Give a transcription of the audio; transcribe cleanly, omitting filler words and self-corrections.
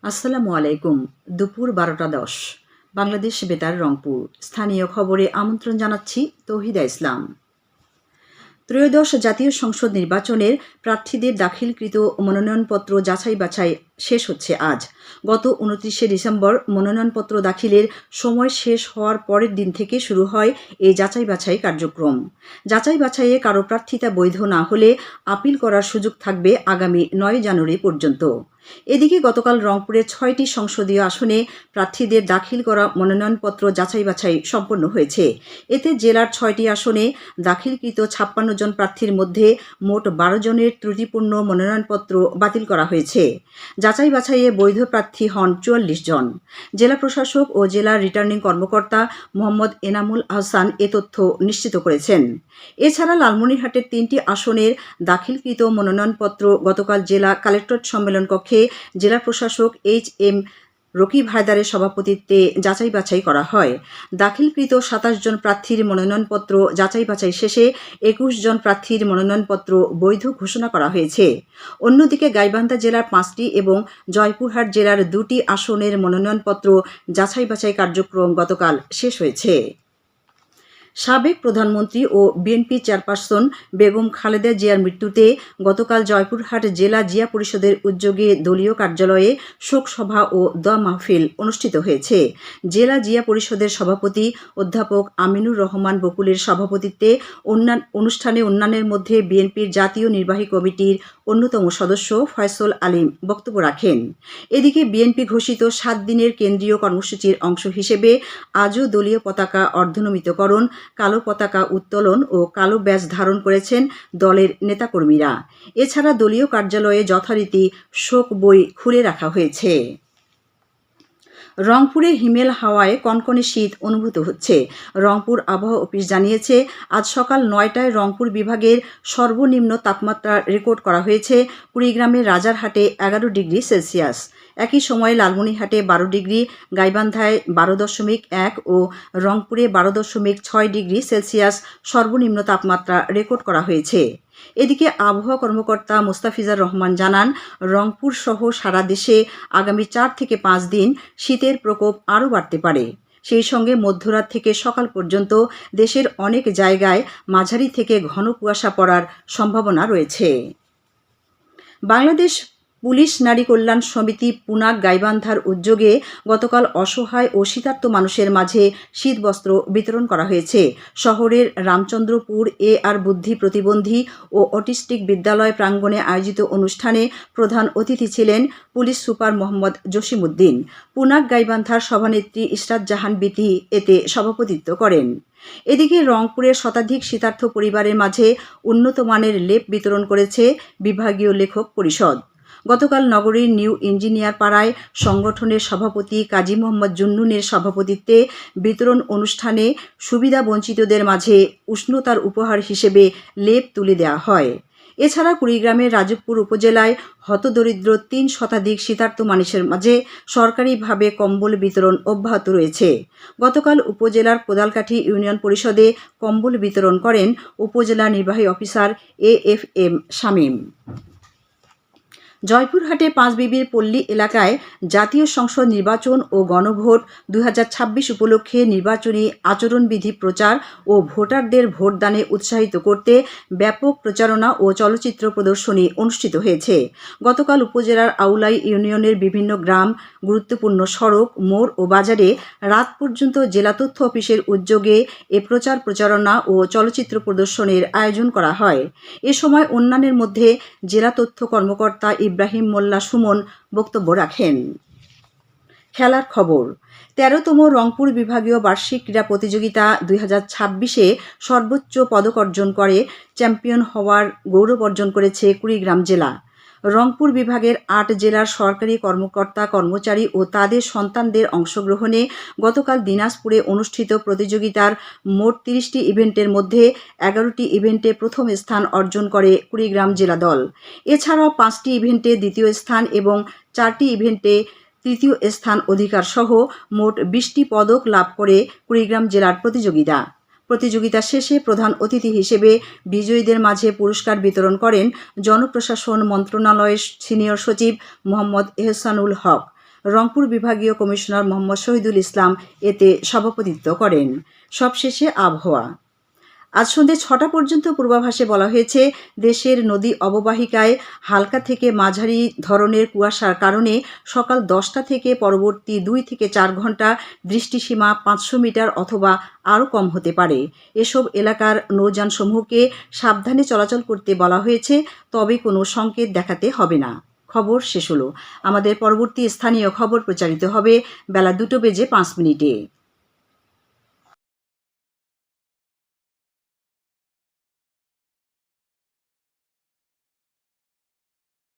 আসসালামু আলাইকুম। দুপুর 12:10 বাংলাদেশ বেতার রংপুর। স্থানীয় খবরে আমন্ত্রণ জানাচ্ছি তৌহিদা ইসলাম। ত্রয়োদশ জাতীয় সংসদ নির্বাচনের প্রার্থীদের দাখিলকৃত মনোনয়নপত্র যাচাই বাছাই শেষ হচ্ছে আজ। গত 29শে ডিসেম্বর মনোনয়নপত্র দাখিলের সময় শেষ হওয়ার পরের দিন থেকে শুরু হয় এই যাচাই বাছাই কার্যক্রম। যাচাই বাছাইয়ে কারো প্রার্থিতা বৈধ না হলে আপিল করার সুযোগ থাকবে আগামী 9 জানুয়ারি পর্যন্ত। এদিকে গতকাল রংপুরের 6টি সংসদীয় আসনে প্রার্থীদের দাখিল করা মনোনয়নপত্র যাচাই বাছাই সম্পন্ন হয়েছে। এতে জেলার 6টি আসনে দাখিলকৃত 56 জন প্রার্থীর মধ্যে মোট 12 জনের ত্রুটিপূর্ণ মনোনয়নপত্র বাতিল করা হয়েছে। যাচাই বাছাইয়ে বৈধ প্রার্থী হন 44 জন। জেলা প্রশাসক ও জেলা রিটার্নিং কর্মকর্তা মোহাম্মদ এনামুল আহসান এ তথ্য নিশ্চিত করেছেন। এছাড়া লালমনিরহাটের 3টি আসনের দাখিলকৃত মনোনয়নপত্র গতকাল জেলা কালেক্টরেট সম্মেলন কক্ষে জেলা প্রশাসক এইচ.এম. রকিব হায়দারের সভাপতিত্বে যাচাই বাছাই করা হয়। দাখিলকৃত 27 জন প্রার্থীর মনোনয়নপত্র যাচাই বাছাই শেষে 21 জন প্রার্থীর মনোনয়নপত্র বৈধ ঘোষণা করা হয়েছে। অন্যদিকে গাইবান্ধা জেলার 5টি এবং জয়পুরহাট জেলার 2টি আসনের মনোনয়নপত্র যাচাই বাছাই কার্যক্রম গতকাল শেষ হয়েছে। সাবেক প্রধানমন্ত্রী ও বিএনপি চেয়ারপারসন বেগম খালেদা জিয়ার মৃত্যুতে গতকাল জয়পুরহাট জেলা জিয়া পরিষদের উদ্যোগে দলীয় কার্যালয়ে শোকসভা ও দোয়া মাহফিল অনুষ্ঠিত হয়েছে। জেলা জিয়া পরিষদের সভাপতি অধ্যাপক আমিনুর রহমান বকুলের সভাপতিত্বে অনুষ্ঠানে অন্যান্যের মধ্যে বিএনপির জাতীয় নির্বাহী কমিটির অন্যতম সদস্য ফয়সল আলীম বক্তব্য রাখেন। এদিকে বিএনপি ঘোষিত 7 দিনের কেন্দ্রীয় কর্মসূচির অংশ হিসেবে আজও দলীয় পতাকা অর্ধনমিতকরণ, কালো পতাকা উত্তোলন ও কালো ব্যাজ ধারণ করেছেন দলের নেতাকর্মীরা। এছাড়া দলীয় কার্যালয়ে যথারীতি শোক বই খুলে রাখা হয়েছে। রংপুরে হিমেল হাওয়ায় কনকনে শীত অনুভূত হচ্ছে। রংপুর আবহাওয়া অফিস জানিয়েছে, আজ সকাল 9টায় রংপুর বিভাগের সর্বনিম্ন তাপমাত্রা রেকর্ড করা হয়েছে কুড়িগ্রামের রাজারহাটে 11 ডিগ্রি সেলসিয়াস। একই সময়ে লালমনিরহাটে 12 ডিগ্রি, গাইবান্ধায় 12.1 ও রংপুরে 12.6 ডিগ্রি সেলসিয়াস সর্বনিম্ন তাপমাত্রা রেকর্ড করা হয়েছে। এদিকে আবহাওয়া কর্মকর্তা মোস্তাফিজার রহমান জানান, রংপুর সহ সারা দেশে আগামী 4 থেকে 5 দিন শীতের প্রকোপ আরও বাড়তে পারে। সেই সঙ্গে মধ্যরাত থেকে সকাল পর্যন্ত দেশের অনেক জায়গায় মাঝারি থেকে ঘন কুয়াশা পড়ার সম্ভাবনা রয়েছে। বাংলাদেশ পুলিশ নারী কল্যাণ সমিতি পুনাক গাইবান্ধার উদ্যোগে গতকাল অসহায় ও শীতার্ত মানুষের মাঝে শীতবস্ত্র বিতরণ করা হয়েছে। শহরের রামচন্দ্রপুর আর বুদ্ধি প্রতিবন্ধী ও অটিস্টিক বিদ্যালয় প্রাঙ্গণে আয়োজিত অনুষ্ঠানে প্রধান অতিথি ছিলেন পুলিশ সুপার মোহাম্মদ জসিমউদ্দিন। পুনাক গাইবান্ধার সভানেত্রী ইশরাত জাহান বিথি এতে সভাপতিত্ব করেন। এদিকে রংপুরের শতাধিক শীতার্থ পরিবারের মাঝে উন্নত মানের লেপ বিতরণ করেছে বিভাগীয় লেখক পরিষদ। গতকাল নগরীর নিউ ইঞ্জিনিয়ার পাড়ায় সংগঠনের সভাপতি কাজী মোহাম্মদ জুন্নুনের সভাপতিত্বে বিতরণ অনুষ্ঠানে সুবিধা বঞ্চিতদের মাঝে উষ্ণতার উপহার হিসেবে লেপ তুলে দেওয়া হয়। এছাড়া কুড়িগ্রামের রাজবপুর উপজেলায় হতদরিদ্র 3 শতাধিক শীতার্ত মানুষের মাঝে সরকারিভাবে কম্বল বিতরণ অব্যাহত রয়েছে। গতকাল উপজেলার কোদালকাঠি ইউনিয়ন পরিষদে কম্বল বিতরণ করেন উপজেলা নির্বাহী অফিসার AFM শামীম। জয়পুরহাটে পাঁচবিবির পল্লী এলাকায় জাতীয় সংসদ নির্বাচন ও গণভোট 2026 উপলক্ষে নির্বাচনী আচরণবিধি প্রচার ও ভোটারদের ভোটদানে উৎসাহিত করতে ব্যাপক প্রচারণা ও চলচ্চিত্র প্রদর্শনী অনুষ্ঠিত হয়েছে। গতকাল উপজেলার আউলাই ইউনিয়নের বিভিন্ন গ্রাম, গুরুত্বপূর্ণ সড়ক, মোড় ও বাজারে রাত পর্যন্ত জেলা তথ্য অফিসের উদ্যোগে এ প্রচারণা ও চলচ্চিত্র প্রদর্শনীর আয়োজন করা হয়। এ সময় অন্যান্যের মধ্যে জেলা তথ্য কর্মকর্তা ইব্রাহিম মোল্লা সুমন বক্তব্য রাখেন। খেলার খবর। 13তম রংপুর বিভাগীয় বার্ষিক ক্রীড়া প্রতিযোগিতা 2026-এ সর্বোচ্চ পদক অর্জন করে চ্যাম্পিয়ন হওয়ার গৌরব অর্জন করেছে কুড়িগ্রাম জেলা। রংপুর বিভাগের 8 জেলার সরকারি কর্মকর্তা কর্মচারী ও তাদের সন্তানদের অংশগ্রহণে গতকাল দিনাজপুরে অনুষ্ঠিত প্রতিযোগিতার মোট 30টি ইভেন্টের মধ্যে 11টি ইভেন্টে প্রথম স্থান অর্জন করে কুড়িগ্রাম জেলা দল। এছাড়াও 5টি ইভেন্টে দ্বিতীয় স্থান এবং 4টি ইভেন্টে তৃতীয় স্থান অধিকার সহ মোট 20টি পদক লাভ করে কুড়িগ্রাম জেলার প্রতিযোগিতা শেষে প্রধান অতিথি হিসেবে বিজয়ীদের মাঝে পুরস্কার বিতরণ করেন জনপ্রশাসন মন্ত্রণালয়ের সিনিয়র সচিব মোহাম্মদ এহসানুল হক। রংপুর বিভাগীয় কমিশনার মোহাম্মদ শহীদুল ইসলাম এতে সভাপতিত্ব করেন। সবশেষে আবহাওয়া। আজ সন্ধ্যে ৬টা পর্যন্ত পূর্বাভাসে বলা হয়েছে, দেশের নদী অববাহিকায় হালকা থেকে মাঝারি ধরনের কুয়াশার কারণে সকাল 10টা থেকে পরবর্তী 2 থেকে 4 ঘন্টা দৃষ্টিসীমা 500 মিটার অথবা আরও কম হতে পারে। এসব এলাকার নৌযানসমূহকে সাবধানে চলাচল করতে বলা হয়েছে, তবে কোনো সংকেত দেখাতে হবে না। খবর শেষ হলো। আমাদের পরবর্তী স্থানীয় খবর প্রচারিত হবে বেলা 2:05 মিনিটে।